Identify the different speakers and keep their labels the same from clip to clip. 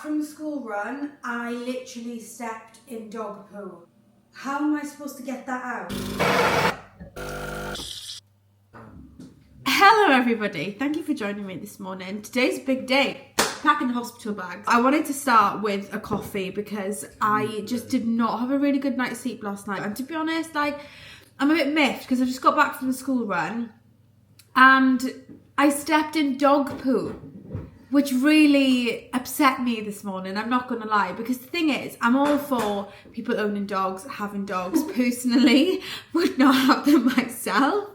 Speaker 1: from the school run, I literally stepped in dog poo. How am I supposed to get that out? Hello everybody, thank you for joining me this morning. Today's a big day, packing the hospital bags. I wanted to start with a coffee because I just did not have a really good night's sleep last night. And to be honest, like, I'm a bit miffed because I just got back from the school run and I stepped in dog poo, which really upset me this morning, I'm not going to lie, because the thing is, I'm all for people owning dogs, having dogs. Personally, would not have them myself.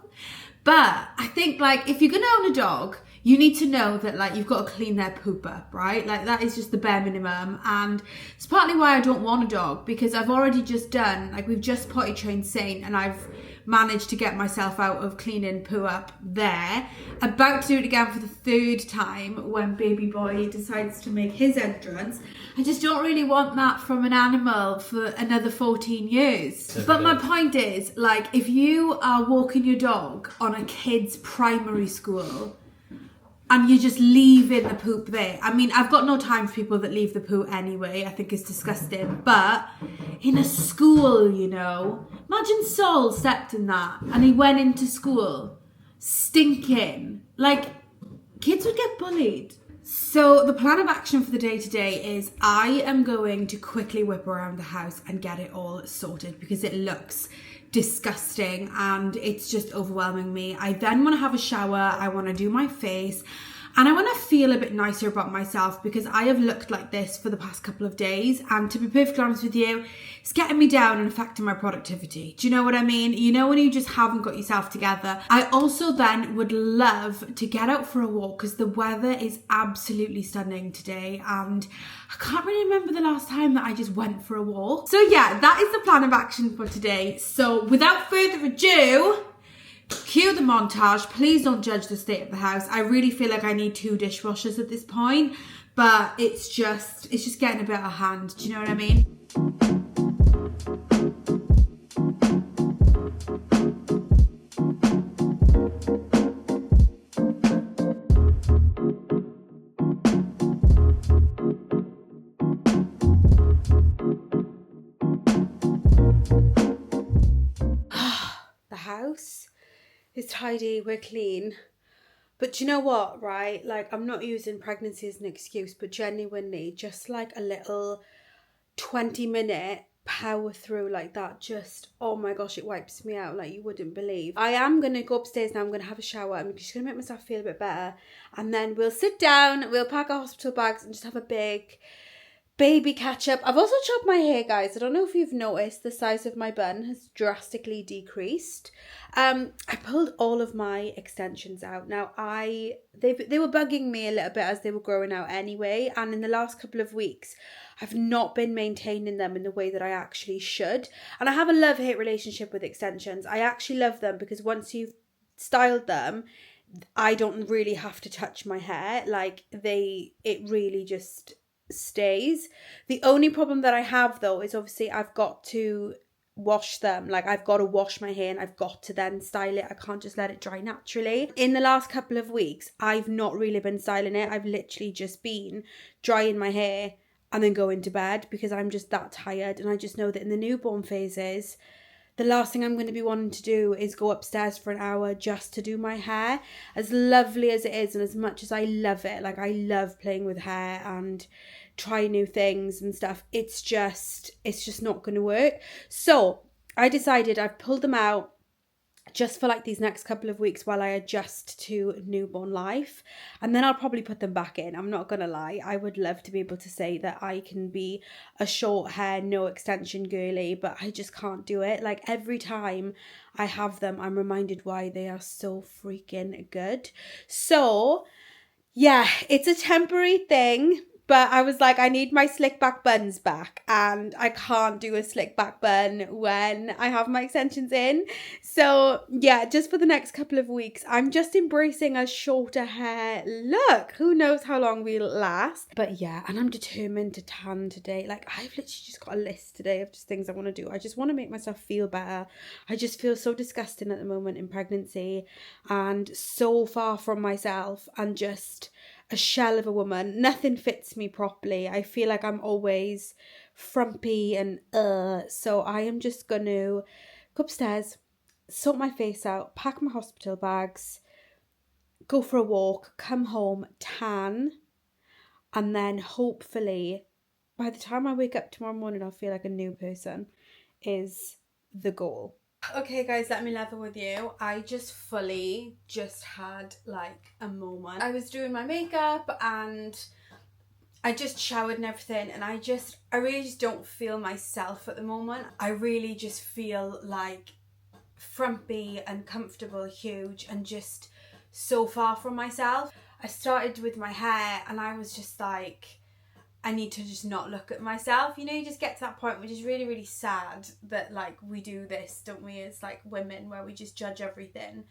Speaker 1: But I think, like, if you're going to own a dog, you need to know that, like, you've got to clean their poop up, right? Like, that is just the bare minimum. And it's partly why I don't want a dog, because I've already just done, like, we've just potty trained Saint, and I've managed to get myself out of cleaning poo up there. About to do it again for the third time when baby boy decides to make his entrance. I just don't really want that from an animal for another 14 years. But my point is, like, if you are walking your dog on a kid's primary school and you're just leaving the poop there. I mean, I've got no time for people that leave the poo anyway. I think it's disgusting. But in a school, you know, imagine Saul stepped in that and he went into school stinking. Like, kids would get bullied. So the plan of action for the day today is I am going to quickly whip around the house and get it all sorted because it looks disgusting and it's just overwhelming me. I then want to have a shower, I want to do my face, and I want to feel a bit nicer about myself because I have looked like this for the past couple of days, and to be perfectly honest with you, it's getting me down and affecting my productivity. Do you know what I mean? You know, when you just haven't got yourself together. I also then would love to get out for a walk because the weather is absolutely stunning today, and I can't really remember the last time that I just went for a walk. So yeah, that is the plan of action for today. So without further ado, cue the montage. Please don't judge the state of the house. I really feel like I need 2 dishwashers at this point, but it's just getting a bit out of hand. Do you know what I mean? The house is tidy, we're clean. But do you know what, right? Like, I'm not using pregnancy as an excuse, but genuinely, just like a little 20-minute power through like that, just, oh my gosh, it wipes me out like you wouldn't believe. I am going to go upstairs now, I'm going to have a shower, I'm just going to make myself feel a bit better, and then we'll sit down, we'll pack our hospital bags and just have a big baby catch up. I've also chopped my hair, guys. I don't know if you've noticed, the size of my bun has drastically decreased. I pulled all of my extensions out. Now, they were bugging me a little bit as they were growing out anyway, and in the last couple of weeks I've not been maintaining them in the way that I actually should. And I have a love-hate relationship with extensions. I actually love them because once you've styled them, I don't really have to touch my hair. Like, it really just stays. The only problem that I have though is obviously I've got to wash them. Like, I've got to wash my hair and I've got to then style it. I can't just let it dry naturally. In the last couple of weeks, I've not really been styling it. I've literally just been drying my hair and then going to bed because I'm just that tired. And I just know that in the newborn phases, the last thing I'm going to be wanting to do is go upstairs for an hour just to do my hair. As lovely as it is and as much as I love it, like, I love playing with hair and try new things and stuff, it's just not going to work. So I decided I've pulled them out just for like these next couple of weeks while I adjust to newborn life, and then I'll probably put them back in. I'm not gonna lie, I would love to be able to say that I can be a short hair, no extension girly, but I just can't do it. Like, every time I have them, I'm reminded why they are so freaking good. So yeah, it's a temporary thing. But I was like, I need my slick back buns back, and I can't do a slick back bun when I have my extensions in. So yeah, just for the next couple of weeks, I'm just embracing a shorter hair look. Who knows how long we'll last. But yeah, and I'm determined to tan today. Like, I've literally just got a list today of just things I want to do. I just want to make myself feel better. I just feel so disgusting at the moment in pregnancy and so far from myself, and just a shell of a woman. Nothing fits me properly. I feel like I'm always frumpy and so I am just going to go upstairs, sort my face out, pack my hospital bags, go for a walk, come home, tan, and then hopefully by the time I wake up tomorrow morning I'll feel like a new person is the goal. Okay guys, let me level with you. I just had like a moment. I was doing my makeup and I just showered and everything, and I really just don't feel myself at the moment. I really just feel like frumpy, uncomfortable, huge, and just so far from myself. I started with my hair and I was just like, I need to just not look at myself. You know, you just get to that point which is really, really sad that like we do this, don't we, as like women, where we just judge everything.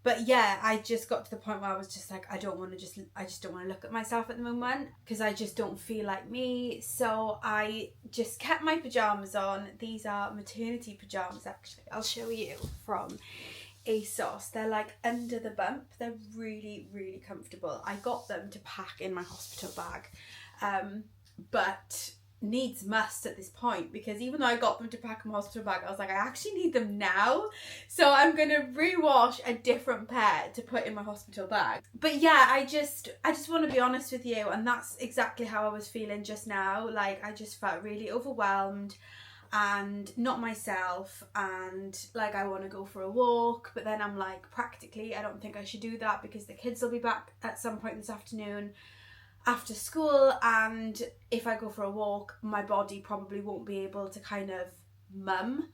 Speaker 1: But yeah, I just got to the point where I was just like, I just don't want to look at myself at the moment because I just don't feel like me. So I just kept my pajamas on. These are maternity pajamas actually. I'll show you from ASOS. They're like under the bump. They're really, really comfortable. I got them to pack in my hospital bag. But needs must at this point, because even though I got them to pack in my hospital bag, I was like, I actually need them now. So I'm going to rewash a different pair to put in my hospital bag. But yeah, I just want to be honest with you, and that's exactly how I was feeling just now. Like, I just felt really overwhelmed and not myself, and like I want to go for a walk, but then I'm like, practically I don't think I should do that because the kids will be back at some point this afternoon after school, and if I go for a walk my body probably won't be able to kind of mum,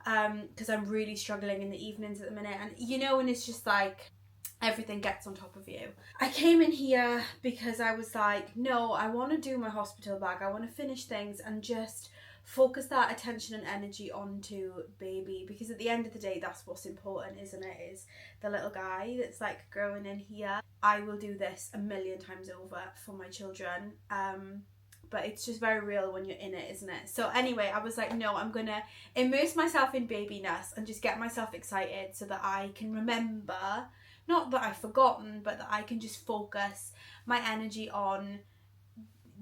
Speaker 1: because I'm really struggling in the evenings at the minute, and you know, and it's just like everything gets on top of you. I came in here because I was like, no, I want to do my hospital bag, I want to finish things and just focus that attention and energy onto baby, because at the end of the day that's what's important, isn't it? Is the little guy that's like growing in here. I will do this a million times over for my children, but it's just very real when you're in it, isn't it? So anyway, I was like, no, I'm gonna immerse myself in babyness and just get myself excited so that I can remember, not that I've forgotten, but that I can just focus my energy on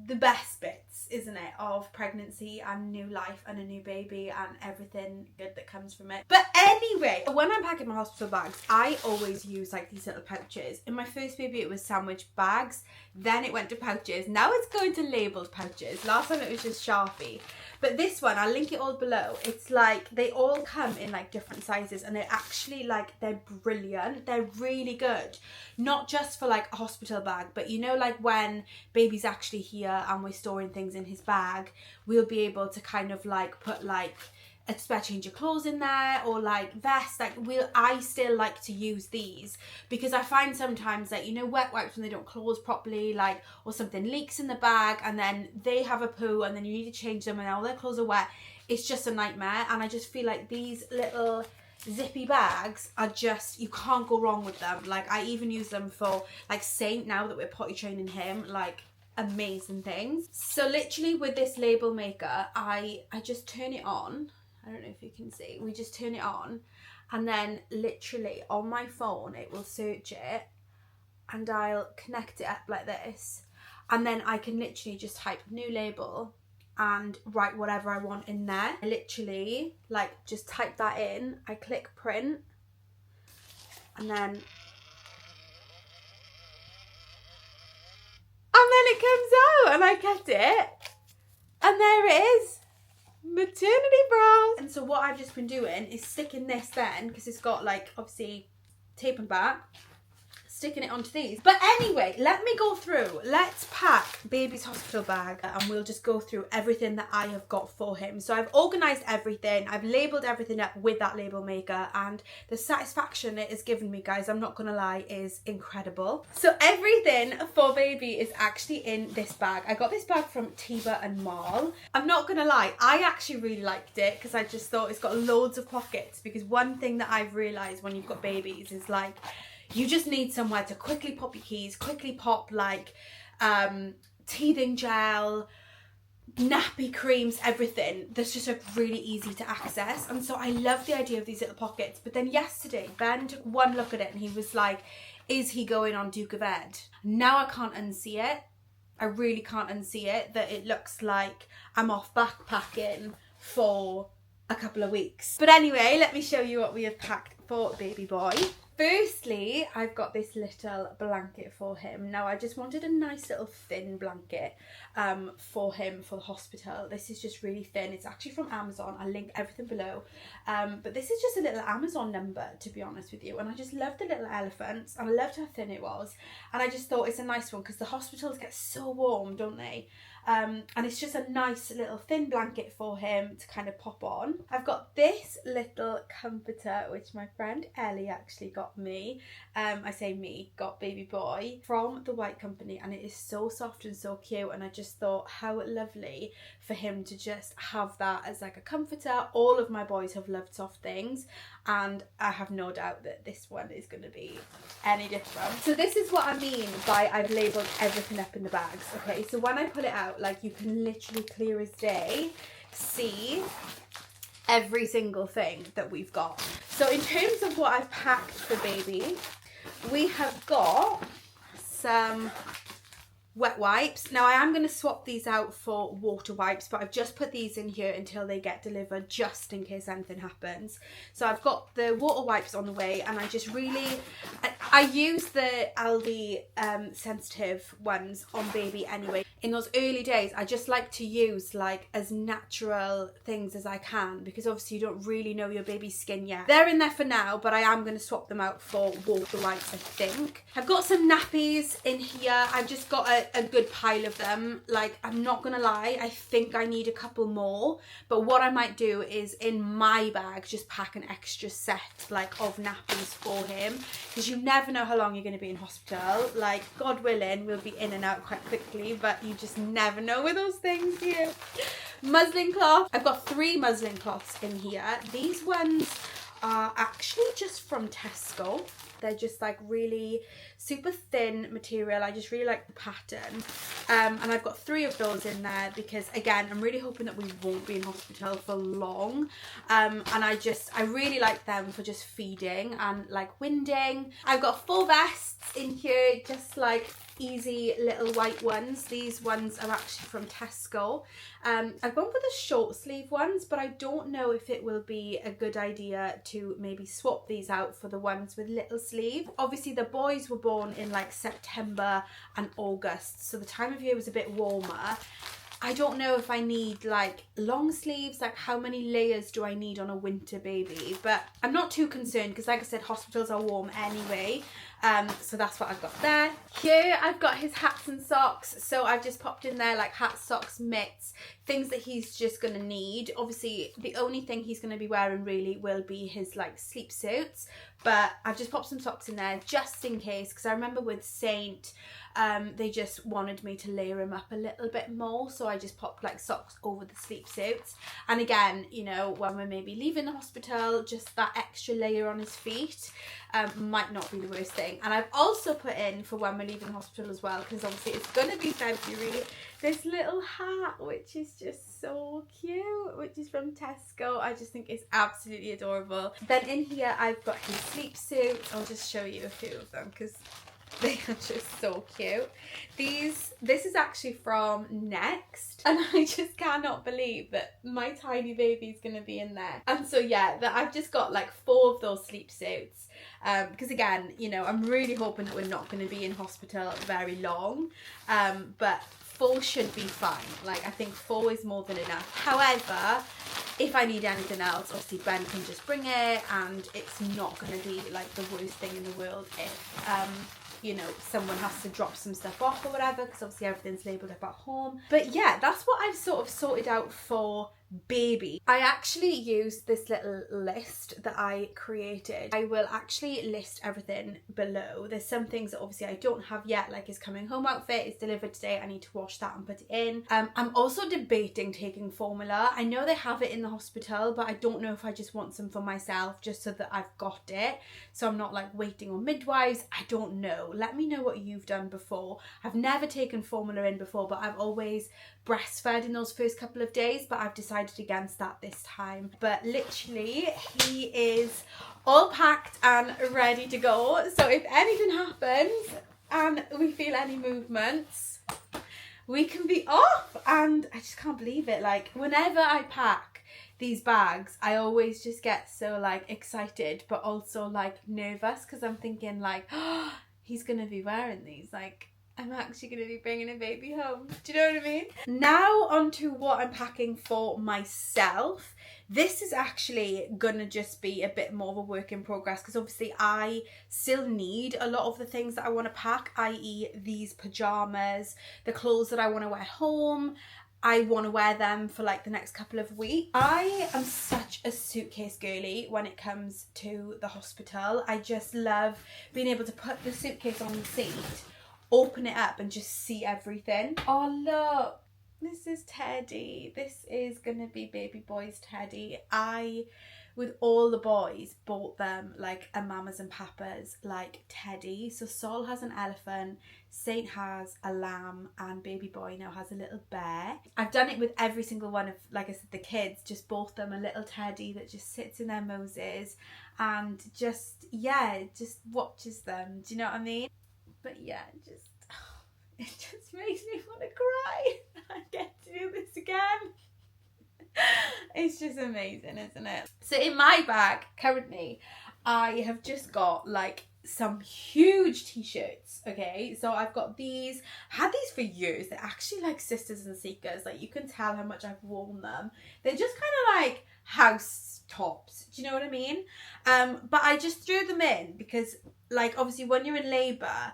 Speaker 1: the best bits, isn't it, of pregnancy and new life and a new baby and everything good that comes from it. But anyway, when I'm packing my hospital bags, I always use like these little pouches. In my first baby it was sandwich bags, then it went to pouches, now it's going to labelled pouches. Last time it was just Sharpie, but this one, I'll link it all below. It's like they all come in like different sizes, and they're actually like, they're brilliant, they're really good, not just for like a hospital bag, but you know, like when baby's actually here and we're storing things in his bag, we'll be able to kind of like put like a spare change of clothes in there, or like vest. Like I still like to use these because I find sometimes that, you know, wet wipes when they don't close properly, like, or something leaks in the bag and then they have a poo and then you need to change them and all their clothes are wet. It's just a nightmare, and I just feel like these little zippy bags are just, you can't go wrong with them. Like I even use them for like Saint, now that we're potty training him, like amazing things. So literally with this label maker, I just turn it on. I don't know if you can see, we just turn it on, and then literally on my phone it will search it, and I'll connect it up like this, and then I can literally just type new label and write whatever I want in there. I literally like just type that in, I click print, and then it comes out and I get it, and there it is. Maternity bras. And so what I've just been doing is sticking this then, because it's got like obviously tape and back, sticking it onto these. But anyway, let me go through, let's pack baby's hospital bag and we'll just go through everything that I have got for him. So I've organised everything, I've labelled everything up with that label maker, and the satisfaction it has given me, guys, I'm not gonna lie, is incredible. So everything for baby is actually in this bag. I got this bag from Tiba and Marl. I'm not gonna lie, I actually really liked it because I just thought it's got loads of pockets, because one thing that I've realised when you've got babies is like, you just need somewhere to quickly pop your keys, quickly pop like teething gel, nappy creams, everything that's just like really easy to access. And so I love the idea of these little pockets. But then yesterday Ben took one look at it and he was like, is he going on Duke of Ed? Now I can't unsee it. I really can't unsee it, that it looks like I'm off backpacking for a couple of weeks. But anyway, let me show you what we have packed for baby boy. Firstly, I've got this little blanket for him. Now, I just wanted a nice little thin blanket for him for the hospital. This is just really thin. It's actually from Amazon. I'll link everything below. But this is just a little Amazon number, to be honest with you. And I just loved the little elephants, and I loved how thin it was. And I just thought it's a nice one because the hospitals get so warm, don't they? And it's just a nice little thin blanket for him to kind of pop on. I've got this little comforter which my friend Ellie actually got me. I say me, got baby boy from the White Company, and it is so soft and so cute, and I just thought how lovely for him to just have that as like a comforter. All of my boys have loved soft things, and I have no doubt that this one is going to be any different. So this is what I mean by I've labelled everything up in the bags. Okay, so when I pull it out, like, you can literally clear as day see every single thing that we've got. So in terms of what I've packed for baby, we have got some wet wipes. Now I am going to swap these out for water wipes, but I've just put these in here until they get delivered, just in case anything happens. So I've got the water wipes on the way, and I just really I use the Aldi sensitive ones on baby anyway. In those early days, I just like to use like as natural things as I can, because obviously you don't really know your baby's skin yet. They're in there for now, but I am going to swap them out for water wipes, I think. I've got some nappies in here. I've just got a good pile of them. Like, I'm not gonna lie, I think I need a couple more, but what I might do is in my bag just pack an extra set like of nappies for him, because you never know how long you're going to be in hospital. Like, God willing, we'll be in and out quite quickly, but you just never know with those things, do you? Muslin cloth. I've got 3 muslin cloths in here. These ones are actually just from Tesco. They're just like really super thin material. I just really like the pattern. And I've got 3 of those in there because, again, I'm really hoping that we won't be in hospital for long. And I really like them for just feeding and like winding. I've got 4 vests in here, just like easy little white ones. These ones are actually from Tesco. I've gone for the short sleeve ones, but I don't know if it will be a good idea to maybe swap these out for the ones with little sleeve. Obviously the boys were born in like September and August, so the time of year was a bit warmer. I don't know if I need like long sleeves, like how many layers do I need on a winter baby, but I'm not too concerned because, like I said, hospitals are warm anyway. So that's what I've got there. Here I've got his hats and socks, so I've just popped in there like hats, socks, mitts, things that he's just gonna need. Obviously the only thing he's gonna be wearing really will be his like sleep suits, but I've just popped some socks in there just in case, because I remember with Saint they just wanted me to layer him up a little bit more, so I just popped like socks over the sleep suits. And again, you know, when we're maybe leaving the hospital, just that extra layer on his feet might not be the worst thing. And I've also put in for when we're leaving the hospital as well, because obviously it's gonna be February, this little hat which is just so cute, which is from Tesco. I just think it's absolutely adorable. Then in here I've got his sleep suits. I'll just show you a few of them because they are just so cute. This is actually from Next, and I just cannot believe that my tiny baby's gonna be in there. And so yeah, that I've just got like 4 of those sleep suits, because again, you know, I'm really hoping that we're not going to be in hospital very long, but 4 should be fine. Like, I think 4 is more than enough. However, if I need anything else, obviously Ben can just bring it, and it's not going to be like the worst thing in the world if you know, someone has to drop some stuff off or whatever, because obviously everything's labelled up at home. But yeah, that's what I've sort of sorted out for baby. I actually used this little list that I created. I will actually list everything below. There's some things that obviously I don't have yet, like his coming home outfit is delivered today. I need to wash that and put it in. I'm also debating taking formula. I know they have it in the hospital, but I don't know if I just want some for myself, just so that I've got it, so I'm not like waiting on midwives. I don't know. Let me know what you've done before. I've never taken formula in before, but I've always breastfed in those first couple of days, but I've decided decided against that this time. But literally, he is all packed and ready to go. So if anything happens and we feel any movements, we can be off. And I just can't believe it. Like, whenever I pack these bags, I always just get so like excited, but also like nervous, because I'm thinking like, oh, he's gonna be wearing these, like I'm actually going to be bringing a baby home. Do you know what I mean? Now onto what I'm packing for myself. This is actually going to just be a bit more of a work in progress, because obviously I still need a lot of the things that I want to pack, i.e. these pajamas, the clothes that I want to wear home. I want to wear them for like the next couple of weeks. I am such a suitcase girly when it comes to the hospital. I just love being able to put the suitcase on the seat, open it up and just see everything. Oh look, this is Teddy. This is gonna be baby boy's Teddy. I, with all the boys, bought them like a Mamas and Papas like Teddy. So Sol has an elephant, Saint has a lamb, and baby boy now has a little bear. I've done it with every single one of, like I said, the kids. Just bought them a little Teddy that just sits in their noses and just, yeah, just watches them. Do you know what I mean? But yeah, it just makes me want to cry. I get to do this again. It's just amazing, isn't it? So in my bag currently, I have just got like some huge t-shirts. Okay, so I've got these. I had these for years. They're actually like sisters and seekers. Like, you can tell how much I've worn them. They're just kind of like house tops. Do you know what I mean? But I just threw them in because, like, obviously when you're in labour,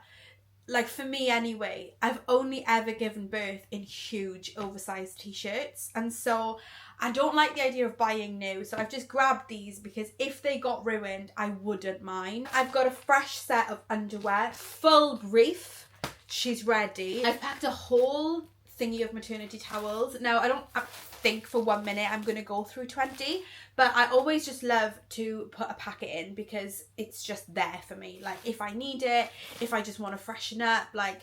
Speaker 1: like for me anyway, I've only ever given birth in huge oversized t-shirts, and so I don't like the idea of buying new, so I've just grabbed these because if they got ruined, I wouldn't mind. I've got a fresh set of underwear, full brief, she's ready. I've packed a whole thingy of maternity towels. Now, I don't think for 1 minute I'm going to go through 20, but I always just love to put a packet in because it's just there for me. Like, if I need it, if I just want to freshen up, like,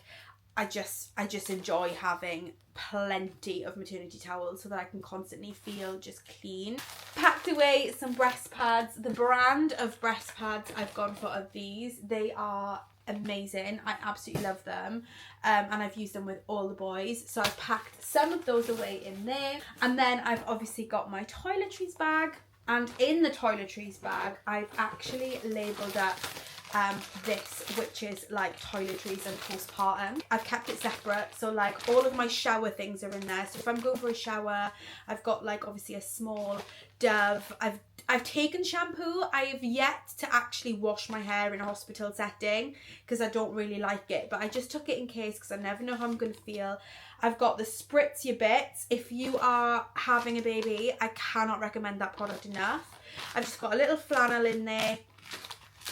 Speaker 1: I just enjoy having plenty of maternity towels so that I can constantly feel just clean. Packed away some breast pads. The brand of breast pads I've gone for are these. They are amazing. I absolutely love them, and I've used them with all the boys, so I've packed some of those away in there. And then I've obviously got my toiletries bag, and in the toiletries bag I've actually labelled up this, which is like toiletries and postpartum. I've kept it separate, so like all of my shower things are in there. So if I'm going for a shower, I've got like obviously a small Dove. I've taken shampoo. I have yet to actually wash my hair in a hospital setting because I don't really like it, but I just took it in case because I never know how I'm going to feel. I've got the Spritz Your Bits. If you are having a baby, I cannot recommend that product enough. I've just got a little flannel in there.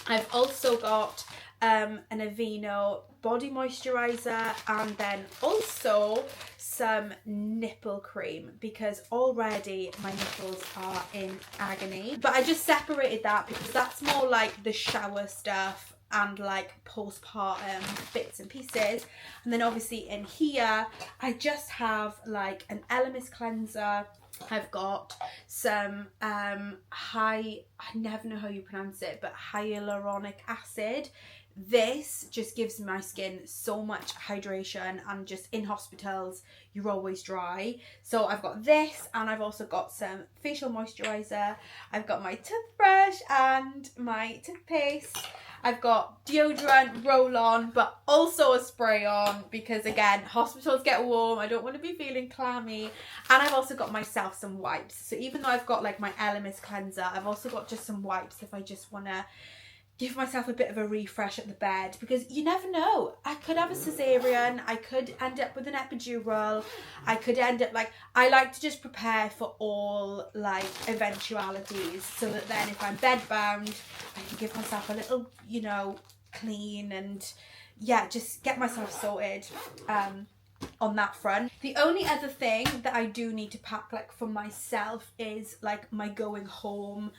Speaker 1: I've also got an Aveeno body moisturiser, and then also some nipple cream because already my nipples are in agony. But I just separated that because that's more like the shower stuff and like postpartum bits and pieces. And then obviously in here I just have like an Elemis cleanser. I've got some I never know how you pronounce it, but hyaluronic acid. This just gives my skin so much hydration, and just in hospitals you're always dry. So I've got this, and I've also got some facial moisturiser. I've got my toothbrush and my toothpaste. I've got deodorant, roll-on, but also a spray-on because, again, hospitals get warm. I don't want to be feeling clammy. And I've also got myself some wipes. So even though I've got, like, my Elemis cleanser, I've also got just some wipes if I just want to give myself a bit of a refresh at the bed, because you never know. I could have a cesarean, I could end up with an epidural, I could end up like, I like to just prepare for all like eventualities so that then if I'm bed bound, I can give myself a little, you know, clean and yeah, just get myself sorted on that front. The only other thing that I do need to pack like for myself is like my going home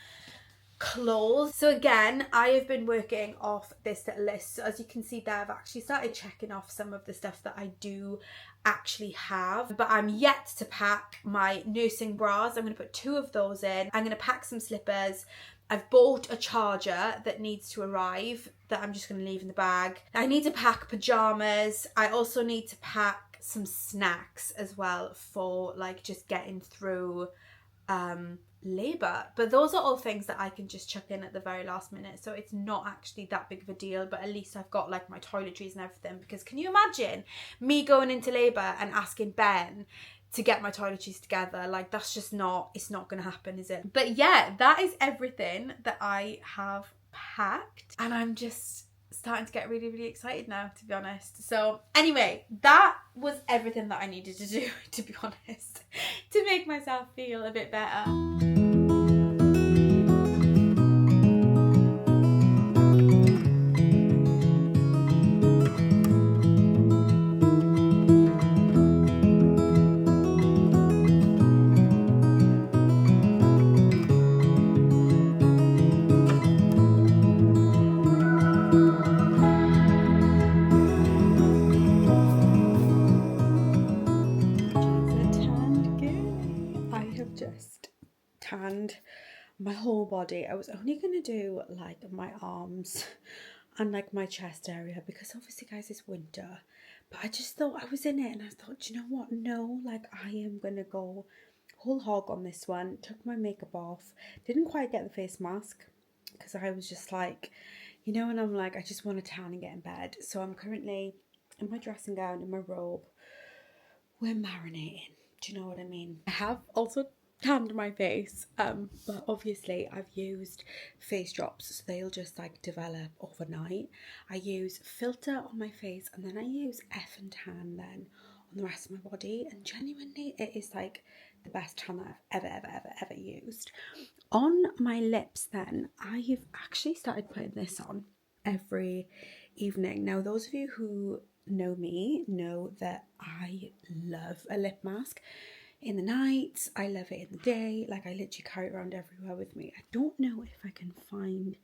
Speaker 1: clothes. So again, I have been working off this little list. So as you can see there, I've actually started checking off some of the stuff that I do actually have, but I'm yet to pack my nursing bras. I'm going to put 2 of those in. I'm going to pack some slippers. I've bought a charger that needs to arrive that I'm just going to leave in the bag. I need to pack pajamas. I also need to pack some snacks as well for like just getting through labor. But those are all things that I can just chuck in at the very last minute, so it's not actually that big of a deal. But at least I've got like my toiletries and everything, because can you imagine me going into labor and asking Ben to get my toiletries together? Like, that's just not, it's not gonna happen, is it? But yeah, that is everything that I have packed, and I'm just starting to get really, really excited now, to be honest. So anyway, that was everything that I needed to do, to be honest, to make myself feel a bit better. Just tanned my whole body. I was only gonna do like my arms and like my chest area, because obviously, guys, it's winter, but I just thought I was in it, and I thought, you know what, no, like I am gonna go whole hog on this one. Took my makeup off, didn't quite get the face mask because I was just like, you know, and I'm like, I just want to tan and get in bed. So I'm currently in my dressing gown, in my robe. We're marinating, do you know what I mean? I have also tanned my face, but obviously I've used face drops, so they'll just like develop overnight. I use filter on my face, and then I use F and tan then on the rest of my body, and genuinely it is like the best tan that I've ever used. On my lips then, I've actually started putting this on every evening. Now, those of you who know me know that I love a lip mask in the night, I love it in the day. Like, I literally carry it around everywhere with me. I don't know if I can find,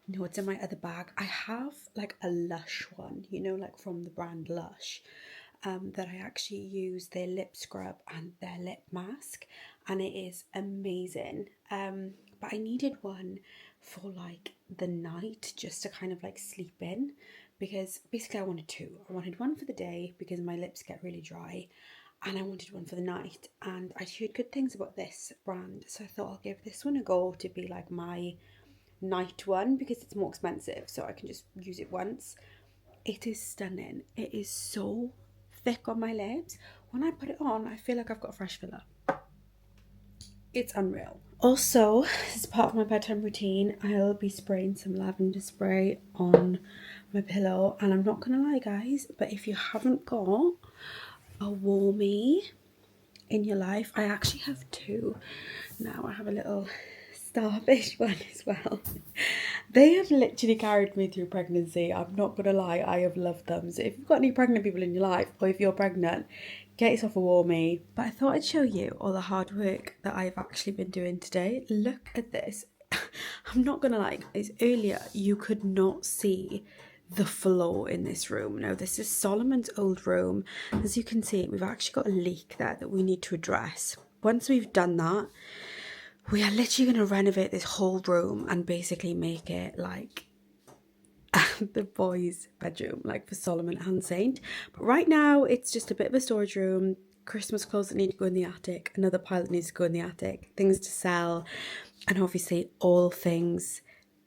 Speaker 1: no, it's in my other bag. I have like a Lush one, you know, like from the brand Lush, that I actually use their lip scrub and their lip mask, and it is amazing. But I needed one for like the night, just to kind of like sleep in, because basically I wanted 2. I wanted one for the day because my lips get really dry, and I wanted one for the night, and I heard good things about this brand, so I thought I'll give this one a go to be like my night one, because it's more expensive, so I can just use it once. It is stunning. It is so thick on my lips. When I put it on, I feel like I've got a fresh filler. It's unreal. Also, as part of my bedtime routine, I'll be spraying some lavender spray on my pillow, and I'm not gonna lie, guys, but if you haven't got a warmie in your life, I actually have 2 now. I have a little starfish one as well. They have literally carried me through pregnancy. I'm not gonna lie, I have loved them. So if you've got any pregnant people in your life, or if you're pregnant, get yourself a warmie. But I thought I'd show you all the hard work that I've actually been doing today. Look at this. I'm not gonna lie, guys, earlier you could not see the floor in this room. Now, this is Solomon's old room. As you can see, we've actually got a leak there that we need to address. Once we've done that, we are literally going to renovate this whole room and basically make it like the boys' bedroom, like for Solomon and Saint. But right now, it's just a bit of a storage room. Christmas clothes that need to go in the attic, another pile that needs to go in the attic, things to sell, and obviously all things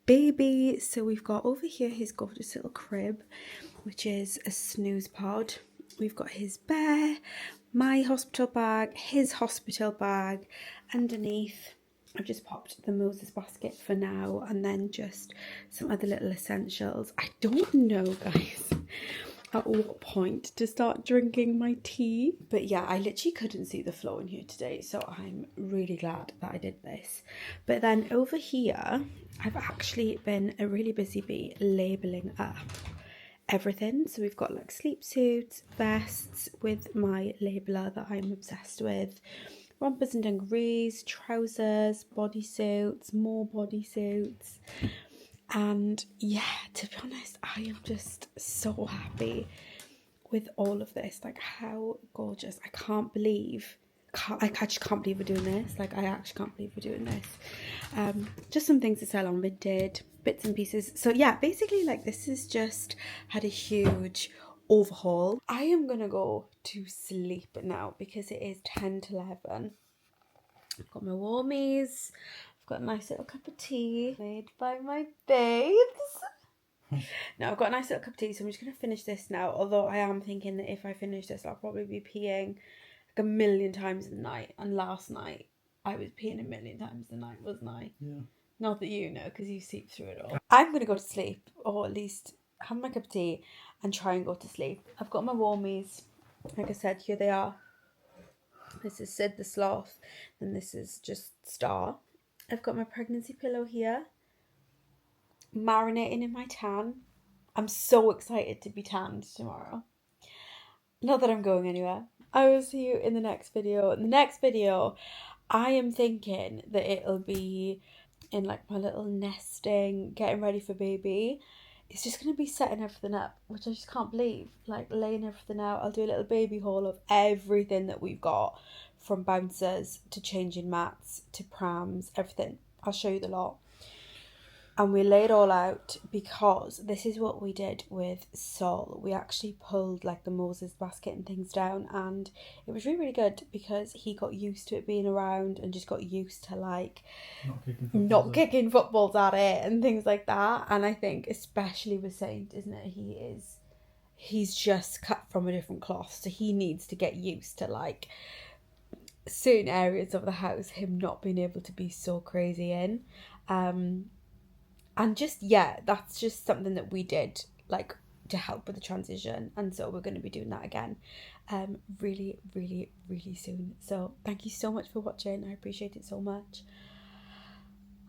Speaker 1: baby. So we've got over here his gorgeous little crib, which is a snooze pod. We've got his bear, my hospital bag, his hospital bag. Underneath, I've just popped the Moses basket for now, and then just some other little essentials. I don't know, guys, at what point to start drinking my tea. But yeah, I literally couldn't see the floor in here today, so I'm really glad that I did this. But then over here, I've actually been a really busy bee labelling up everything. So we've got like sleep suits, vests with my labeler that I'm obsessed with. rompers and dungarees, trousers, bodysuits, more bodysuits. And yeah, to be honest, I am just so happy with all of this. Like, how gorgeous. I just can't believe we're doing this. Like, I actually can't believe we're doing this. Just some things to sell on Vinted, bits and pieces. So yeah, basically, like, this has just had a huge overhaul. I am gonna go to sleep now because it is 10 to 11. I've got my warmies. I've got a nice little cup of tea made by my babes. No, I've got a nice little cup of tea, so I'm just going to finish this now. Although I am thinking that if I finish this, I'll probably be peeing like a million times in the night. And last night, I was peeing a million times in the night, wasn't I?
Speaker 2: Yeah.
Speaker 1: Not that you know, because you sleep through it all. I'm going to go to sleep, or at least have my cup of tea and try and go to sleep. I've got my warmies. Like I said, here they are. This is Sid the Sloth, and this is just Star. I've got my pregnancy pillow here, marinating in my tan. I'm so excited to be tanned tomorrow. Not that I'm going anywhere. I will see you in the next video. In the next video, I am thinking that it'll be in like my little nesting, getting ready for baby. It's just going to be setting everything up, which I just can't believe. Like, laying everything out. I'll do a little baby haul of everything that we've got, from bouncers to changing mats to prams, everything. I'll show you the lot. And we lay it all out because this is what we did with Sol. We actually pulled like the Moses basket and things down, and it was really, really good because he got used to it being around and just got used to like not kicking footballs at it and things like that. And I think especially with Saint, isn't it? He's just cut from a different cloth, so he needs to get used to like certain areas of the house, him not being able to be so crazy in. And just, yeah, that's just something that we did, like, to help with the transition. And so we're going to be doing that again really, really, really soon. So thank you so much for watching. I appreciate it so much.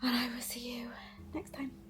Speaker 1: And I will see you next time.